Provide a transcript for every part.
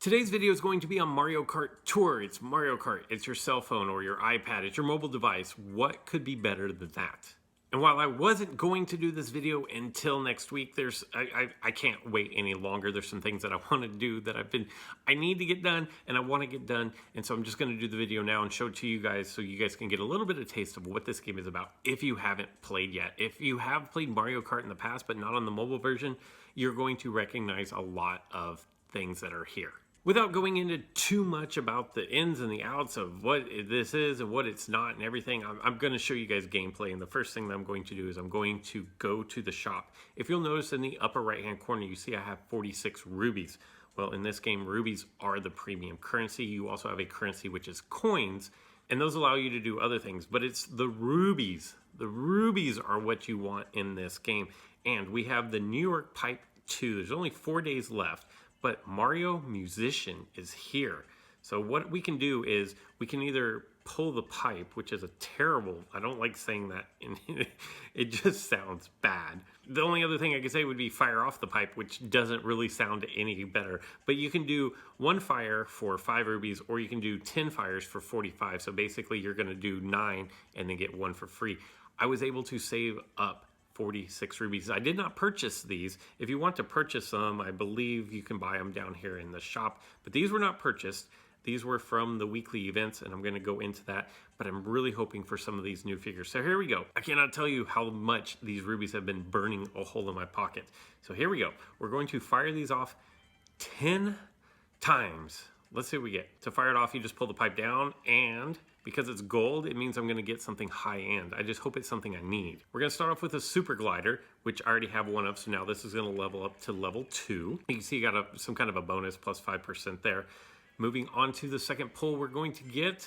Today's video is going to be on Mario Kart Tour. It's Mario Kart. It's your cell phone or your iPad. It's your mobile device. What could be better than that? And while I wasn't going to do this video until next week, I can't wait any longer. There's some things that I want to do that I need to get done and I want to get done. And so I'm just going to do the video now and show it to you guys so you guys can get a little bit of taste of what this game is about if you haven't played yet. If you have played Mario Kart in the past, but not on the mobile version, you're going to recognize a lot of things that are here. Without going into too much about the ins and the outs of what this is and what it's not and everything, I'm going to show you guys gameplay. And the first thing that I'm going to do is I'm going to go to the shop. If you'll notice in the upper right hand corner, you see I have 46 rubies. Well, in this game, rubies are the premium currency. You also have a currency which is coins, and those allow you to do other things. But it's the rubies. The rubies are what you want in this game. And we have the New York Pipe 2. There's only 4 days left. But Mario Musician is here. So what we can do is we can either pull the pipe, which is a terrible, I don't like saying that, it just sounds bad. The only other thing I could say would be fire off the pipe, which doesn't really sound any better. But you can do one fire for 5 rubies, or you can do 10 fires for 45. So basically you're gonna do 9 and then get 1 for free. I was able to save up 46 rubies. I did not purchase these. If you want to purchase them, I believe you can buy them down here in the shop, but these were not purchased. These were from the weekly events, and I'm going to go into that, but I'm really hoping for some of these new figures. So here we go. I cannot tell you how much these rubies have been burning a hole in my pocket. So here we go. We're going to fire these off 10 times. Let's see what we get. To fire it off, you just pull the pipe down, and because it's gold, it means I'm going to get something high-end. I just hope it's something I need. We're going to start off with a super glider, which I already have one of, so now this is going to level up to level 2. You can see you got some kind of a bonus, plus 5% there. Moving on to the second pull, we're going to get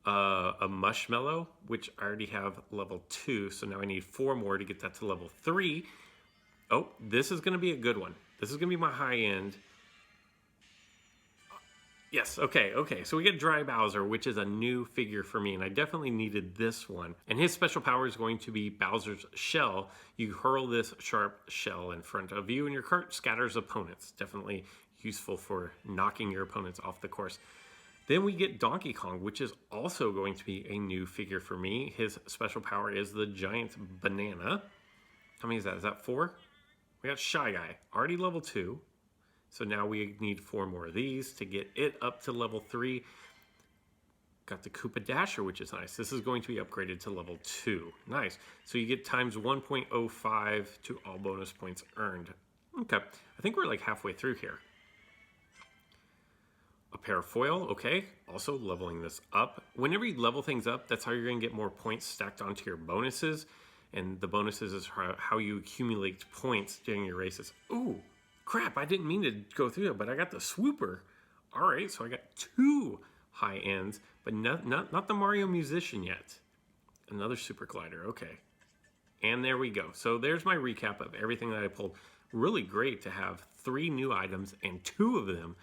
a marshmallow, which I already have level 2, so now I need 4 more to get that to level 3. Oh, this is going to be a good one. This is going to be my high-end. Yes, okay. So we get Dry Bowser, which is a new figure for me, and I definitely needed this one. And his special power is going to be Bowser's Shell. You hurl this sharp shell in front of you, and your cart scatters opponents. Definitely useful for knocking your opponents off the course. Then we get Donkey Kong, which is also going to be a new figure for me. His special power is the Giant Banana. How many is that? Is that 4? We got Shy Guy, already level 2. So now we need 4 more of these to get it up to level 3. Got the Koopa Dasher, which is nice. This is going to be upgraded to level 2. Nice. So you get times 1.05 to all bonus points earned. Okay, I think we're like halfway through here. A Parafoil, okay. Also leveling this up. Whenever you level things up, that's how you're going to get more points stacked onto your bonuses. And the bonuses is how you accumulate points during your races. Ooh. Crap, I didn't mean to go through that, but I got the swooper. All right, so I got 2 high ends, but not the Mario Musician yet. Another super glider, okay. And there we go. So there's my recap of everything that I pulled. Really great to have 3 new items and 2 of them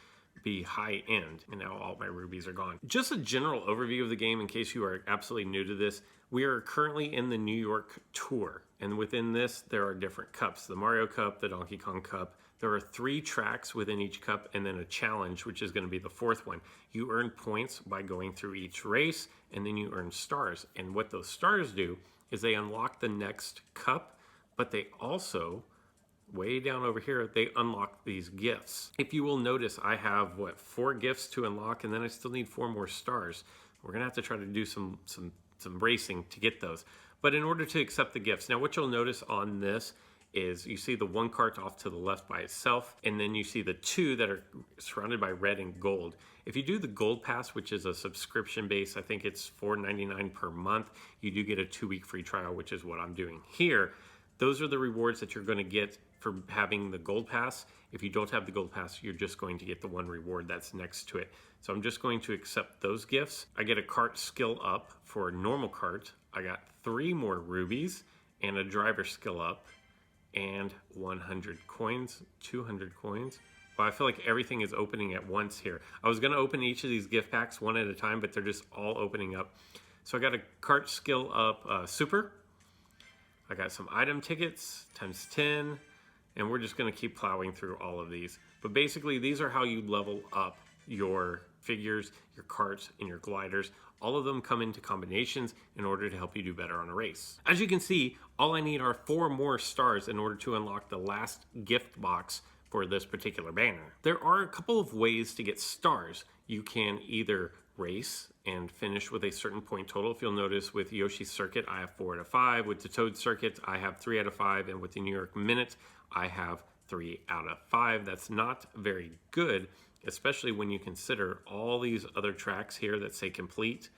be high end. And now all my rubies are gone. Just a general overview of the game in case you are absolutely new to this. We are currently in the New York Tour. And within this, there are different cups. The Mario Cup, the Donkey Kong Cup. There are 3 tracks within each cup and then a challenge, which is going to be the 4th one. You earn points by going through each race, and then you earn stars. And what those stars do is they unlock the next cup, but they also, way down over here, they unlock these gifts. If you will notice, I have, 4 gifts to unlock, and then I still need 4 more stars. We're going to have to try to do some racing to get those. But in order to accept the gifts, now what you'll notice on this is you see the 1 cart off to the left by itself, and then you see the 2 that are surrounded by red and gold. If you do the gold pass, which is a subscription base, I think it's $4.99 per month, you do get a 2-week free trial, which is what I'm doing here. Those are the rewards that you're going to get for having the gold pass. If you don't have the gold pass, you're just going to get the 1 reward that's next to it. So I'm just going to accept those gifts. I get a cart skill up for a normal cart. I got 3 more rubies and a driver skill up. And 100 coins, 200 coins. Well, I feel like everything is opening at once here. I was gonna open each of these gift packs one at a time, but they're just all opening up. So I got a cart skill up super. I got some item tickets, times 10, and we're just going to keep plowing through all of these. But basically, these are how you level up your figures, your karts, and your gliders. All of them come into combinations in order to help you do better on a race. As you can see, all I need are 4 more stars in order to unlock the last gift box for this particular banner. There are a couple of ways to get stars. You can either race and finish with a certain point total. If you'll notice with Yoshi Circuit, I have 4 out of 5. With the Toad Circuit, I have 3 out of 5. And with the New York Minute, I have 3 out of 5. That's not very good, especially when you consider all these other tracks here that say complete.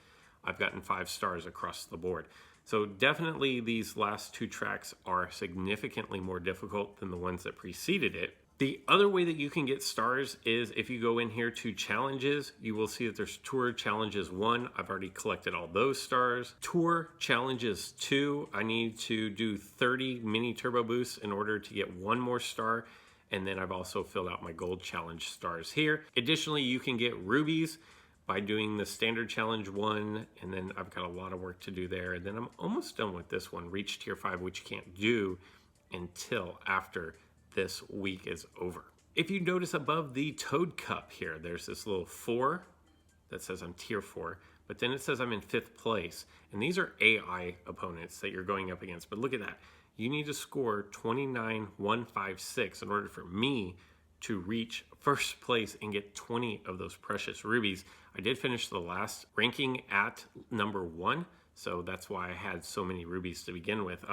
I've gotten 5 stars across the board. So definitely these last 2 tracks are significantly more difficult than the ones that preceded it. The other way that you can get stars is if you go in here to challenges, you will see that there's Tour Challenges 1. I've already collected all those stars. Tour Challenges 2, I need to do 30 mini turbo boosts in order to get 1 more star. And then I've also filled out my gold challenge stars here. Additionally, you can get rubies by doing the standard challenge 1, and then I've got a lot of work to do there. And then I'm almost done with this one, reach tier 5, which you can't do until after this week is over. If you notice above the Toad Cup here, there's this little 4 that says I'm tier 4, but then it says I'm in 5th place. And these are AI opponents that you're going up against. But look at that. You need to score 29,156 in order for me to reach 1st place and get 20 of those precious rubies. I did finish the last ranking at number 1, so that's why I had so many rubies to begin with.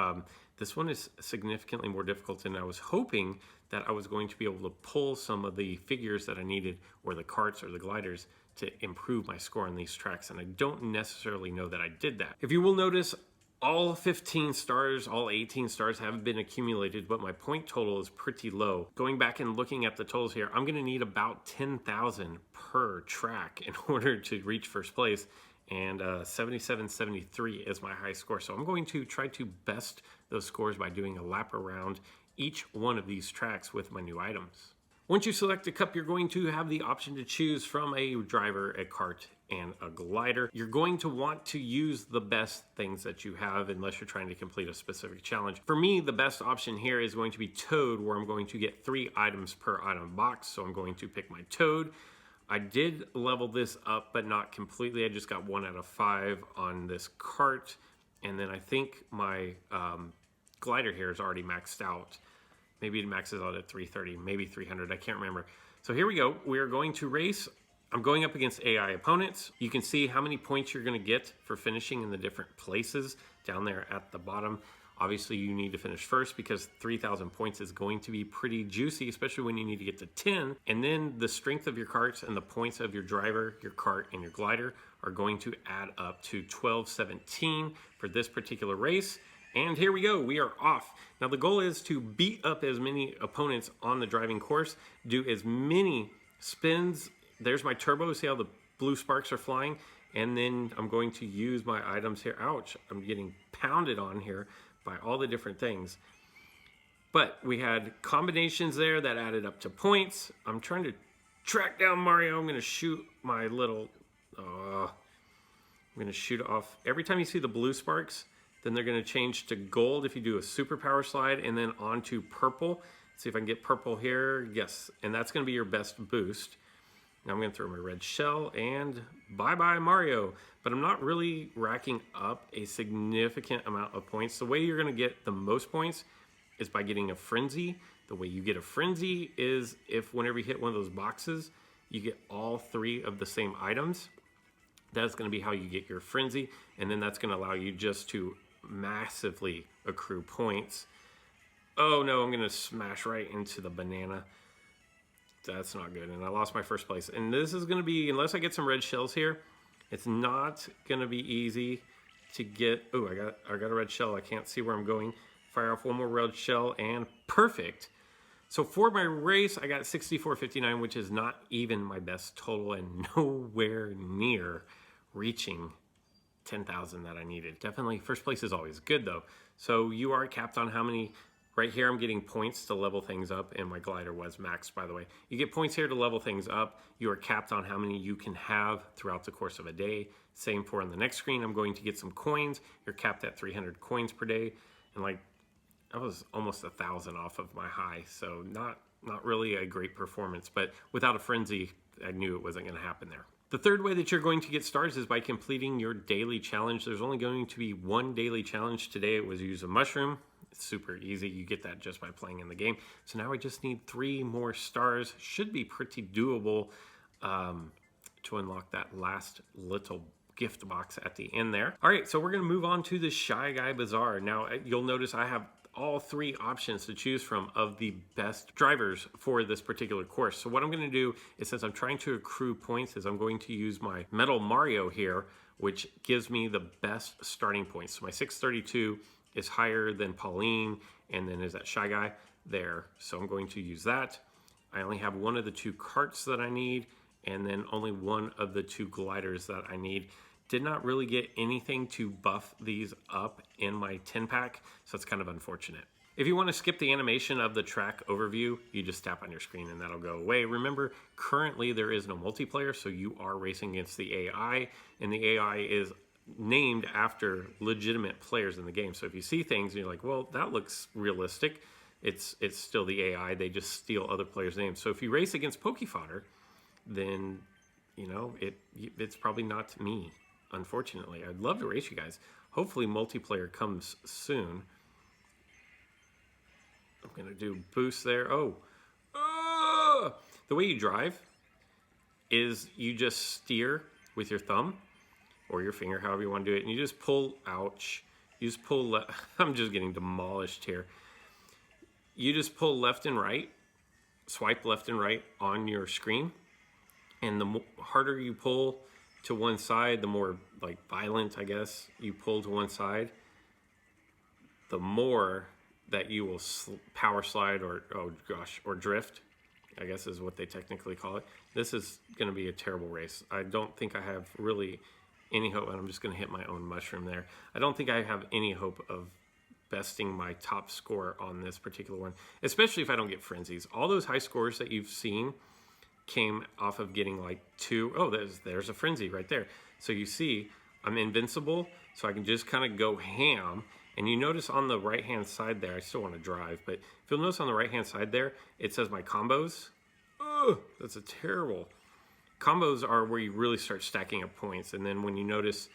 This one is significantly more difficult, and I was hoping that I was going to be able to pull some of the figures that I needed, or the karts or the gliders, to improve my score on these tracks, and I don't necessarily know that I did that. If you will notice, all 15 stars, all 18 stars have been accumulated, but my point total is pretty low. Going back and looking at the totals here, I'm gonna need about 10,000 per track in order to reach 1st place. And 77.73 is my high score. So I'm going to try to best those scores by doing a lap around each one of these tracks with my new items. Once you select a cup, you're going to have the option to choose from a driver, a kart, and a glider. You're going to want to use the best things that you have unless you're trying to complete a specific challenge. For me, the best option here is going to be Toad, where I'm going to get 3 items per item box. So I'm going to pick my Toad. I did level this up, but not completely. I just got 1 out of 5 on this kart. And then I think my glider here is already maxed out. Maybe it maxes out at 330, maybe 300, I can't remember. So here we go. We are going to race. I'm going up against AI opponents. You can see how many points you're gonna get for finishing in the different places down there at the bottom. Obviously, you need to finish 1st because 3,000 points is going to be pretty juicy, especially when you need to get to 10. And then the strength of your karts and the points of your driver, your kart, and your glider are going to add up to 1217 for this particular race. And here we go, we are off. Now the goal is to beat up as many opponents on the driving course, do as many spins. There's my turbo, see how the blue sparks are flying? And then I'm going to use my items here. Ouch, I'm getting pounded on here by all the different things. But we had combinations there that added up to points. I'm trying to track down Mario. I'm gonna shoot my little, I'm gonna shoot off. Every time you see the blue sparks, then they're gonna change to gold if you do a super power slide, and then on to purple. Let's see if I can get purple here. Yes, and that's gonna be your best boost. Now I'm gonna throw my red shell and bye-bye Mario. But I'm not really racking up a significant amount of points. The way you're gonna get the most points is by getting a frenzy. The way you get a frenzy is if whenever you hit one of those boxes, you get all 3 of the same items. That's gonna be how you get your frenzy. And then that's gonna allow you just to massively accrue points. Oh no, I'm gonna smash right into the banana. That's not good, and I lost my 1st place. And this is gonna be, unless I get some red shells here, it's not gonna be easy to get. Oh, I got a red shell. I can't see where I'm going. Fire off 1 more red shell, and perfect. So for my race, I got 64.59, which is not even my best total and nowhere near reaching 10,000 that I needed. Definitely 1st place is always good though. So you are capped on how many. Right here, I'm getting points to level things up, and my glider was maxed, by the way. You get points here to level things up. You are capped on how many you can have throughout the course of a day. Same for on the next screen, I'm going to get some coins. You're capped at 300 coins per day. And like I was almost 1,000 off of my high, so not really a great performance, but without a frenzy, I knew it wasn't going to happen there. The third way that you're going to get stars is by completing your daily challenge. There's only going to be one daily challenge today. It was use a mushroom. It's super easy. You get that just by playing in the game. So now I just need 3 more stars. Should be pretty doable to unlock that last little gift box at the end there. All right, so we're going to move on to the Shy Guy Bazaar. Now you'll notice I have all 3 options to choose from of the best drivers for this particular course. So what I'm going to do is, since I'm trying to accrue points, is I'm going to use my Metal Mario here, which gives me the best starting points. So my 632 is higher than Pauline, and then is that Shy Guy there. So I'm going to use that. I only have 1 of the 2 carts that I need, and then only 1 of the 2 gliders that I need. Did not really get anything to buff these up in my 10-pack, so it's kind of unfortunate. If you want to skip the animation of the track overview, you just tap on your screen and that'll go away. Remember, currently there is no multiplayer, so you are racing against the AI, and the AI is named after legitimate players in the game. So if you see things and you're like, well, that looks realistic, it's still the AI. They just steal other players' names. So if you race against Pokefodder, then, you know, it's probably not me. Unfortunately, I'd love to race you guys. Hopefully multiplayer comes soon. I'm gonna do boost there. The way you drive is you just steer with your thumb or your finger, however you want to do it, and you just pull. Ouch! You just pull. I'm just getting demolished here. You just pull left and right, swipe left and right on your screen, and the harder you pull to one side, the more like violent, I guess, you pull to one side, the more that you will power slide or, oh gosh, or drift, I guess is what they technically call it. This is going to be a terrible race. I don't think I have really any hope, and I'm just going to hit my own mushroom there. I don't think I have any hope of besting my top score on this particular one, especially if I don't get frenzies. All those high scores that you've seen came off of getting like 2. Oh, there's a frenzy right there. So you see, I'm invincible, so I can just kind of go ham. And you notice on the right-hand side there, I still want to drive, but if you'll notice on the right-hand side there, it says my combos. Oh, that's a terrible. Combos are where you really start stacking up points. And then when you notice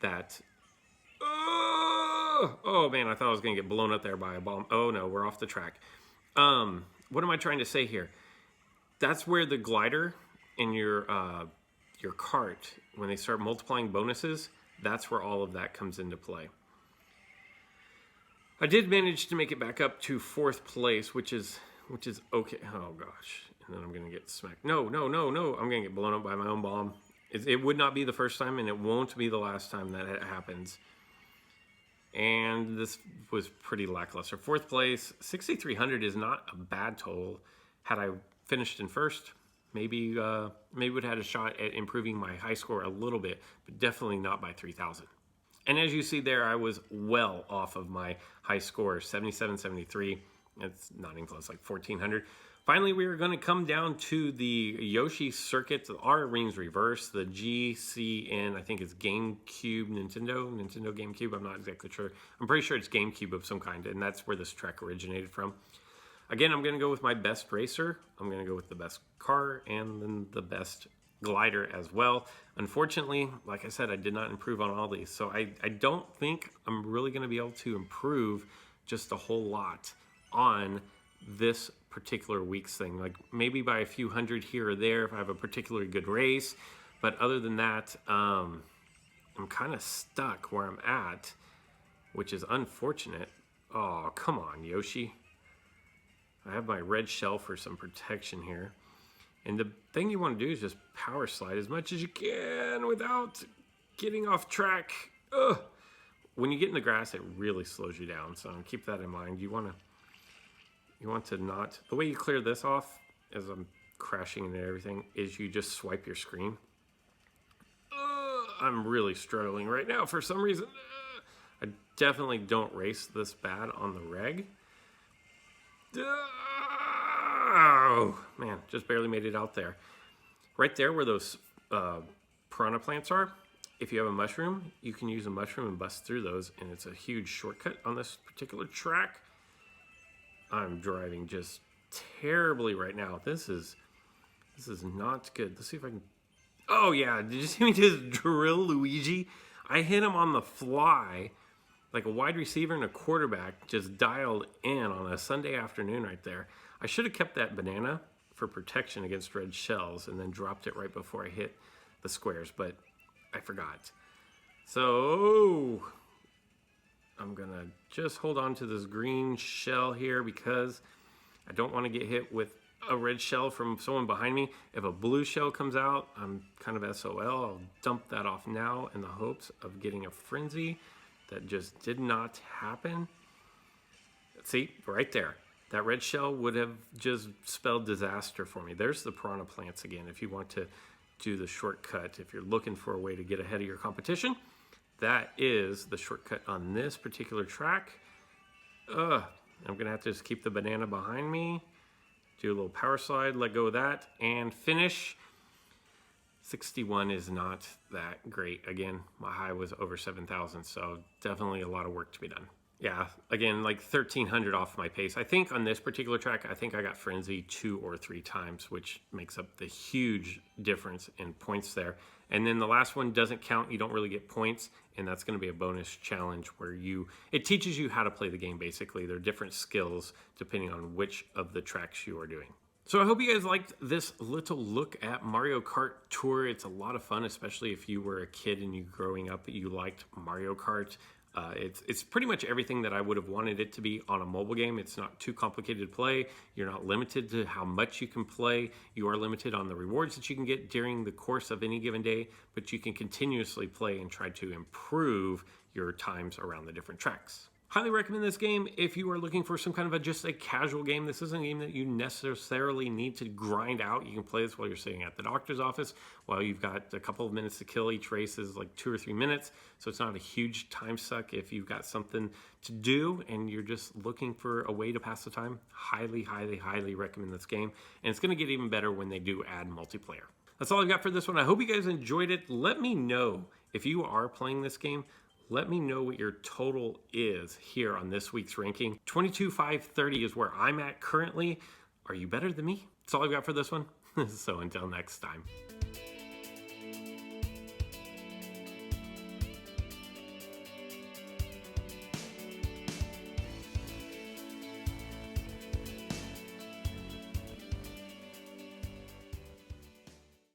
that, oh man, I thought I was going to get blown up there by a bomb. Oh no, we're off the track. What am I trying to say here? That's where the glider in your cart, when they start multiplying bonuses, that's where all of that comes into play. I did manage to make it back up to 4th place, which is okay. Oh gosh, and then I'm gonna get smacked. No, I'm gonna get blown up by my own bomb. It would not be the first time, and it won't be the last time that it happens. And this was pretty lackluster. 4th place, 6,300 is not a bad total. Had I finished in 1st, maybe would have had a shot at improving my high score a little bit, but definitely not by 3,000. And as you see there, I was well off of my high score, 77, 73. It's not even close, like 1,400. Finally, we are going to come down to the Yoshi Circuit. Our rings reverse, the GCN, I think it's GameCube, Nintendo GameCube. I'm not exactly sure. I'm pretty sure it's GameCube of some kind, and that's where this track originated from. Again, I'm going to go with my best racer. I'm going to go with the best car and then the best glider as well. Unfortunately, like I said, I did not improve on all these. So I don't think I'm really going to be able to improve just a whole lot on this particular week's thing. Like maybe by a few hundred here or there if I have a particularly good race. But other than that, I'm kind of stuck where I'm at, which is unfortunate. Oh, come on, Yoshi. I have my red shell for some protection here. And the thing you want to do is just power slide as much as you can without getting off track. Ugh. When you get in the grass, it really slows you down. So keep that in mind. You want to not, the way you clear this off as I'm crashing into everything is you just swipe your screen. I'm really struggling right now for some reason. I definitely don't race this bad on the reg. Oh, man, just barely made it out there. Right there where those piranha plants are, if you have a mushroom, you can use a mushroom and bust through those, and it's a huge shortcut on this particular track. I'm driving just terribly right now. This is not good. Let's see if I can. Oh yeah, did you see me just drill Luigi? I hit him on the fly, like a wide receiver and a quarterback, just dialed in on a Sunday afternoon right there. I should have kept that banana for protection against red shells and then dropped it right before I hit the squares, but I forgot. So I'm gonna just hold on to this green shell here because I don't want to get hit with a red shell from someone behind me. If a blue shell comes out, I'm kind of SOL. I'll dump that off now in the hopes of getting a frenzy. That just did not happen. See, right there. That red shell would have just spelled disaster for me. There's the piranha plants again. If you want to do the shortcut, if you're looking for a way to get ahead of your competition, that is the shortcut on this particular track. I'm gonna have to just keep the banana behind me, do a little power slide, let go of that, and finish. 61 is not that great. Again, my high was over 7,000, so definitely a lot of work to be done. Yeah, again, like 1,300 off my pace. I think on this particular track, I think I got frenzy 2 or 3 times, which makes up the huge difference in points there. And then the last one doesn't count. You don't really get points, and that's going to be a bonus challenge where it teaches you how to play the game, basically. There are different skills depending on which of the tracks you are doing. So I hope you guys liked this little look at Mario Kart Tour. It's a lot of fun, especially if you were a kid and you growing up, you liked Mario Kart. It's pretty much everything that I would have wanted it to be on a mobile game. It's not too complicated to play. You're not limited to how much you can play. You are limited on the rewards that you can get during the course of any given day, but you can continuously play and try to improve your times around the different tracks. Highly recommend this game if you are looking for some kind of just a casual game. This isn't a game that you necessarily need to grind out. You can play this while you're sitting at the doctor's office, while you've got a couple of minutes to kill. Each race is like 2 or 3 minutes, so it's not a huge time suck if you've got something to do and you're just looking for a way to pass the time. Highly, highly, highly recommend this game, and it's going to get even better when they do add multiplayer. That's all I've got for this one. I hope you guys enjoyed it. Let me know if you are playing this game. Let me know what your total is here on this week's ranking. 22,530 is where I'm at currently. Are you better than me? That's all I've got for this one. So until next time.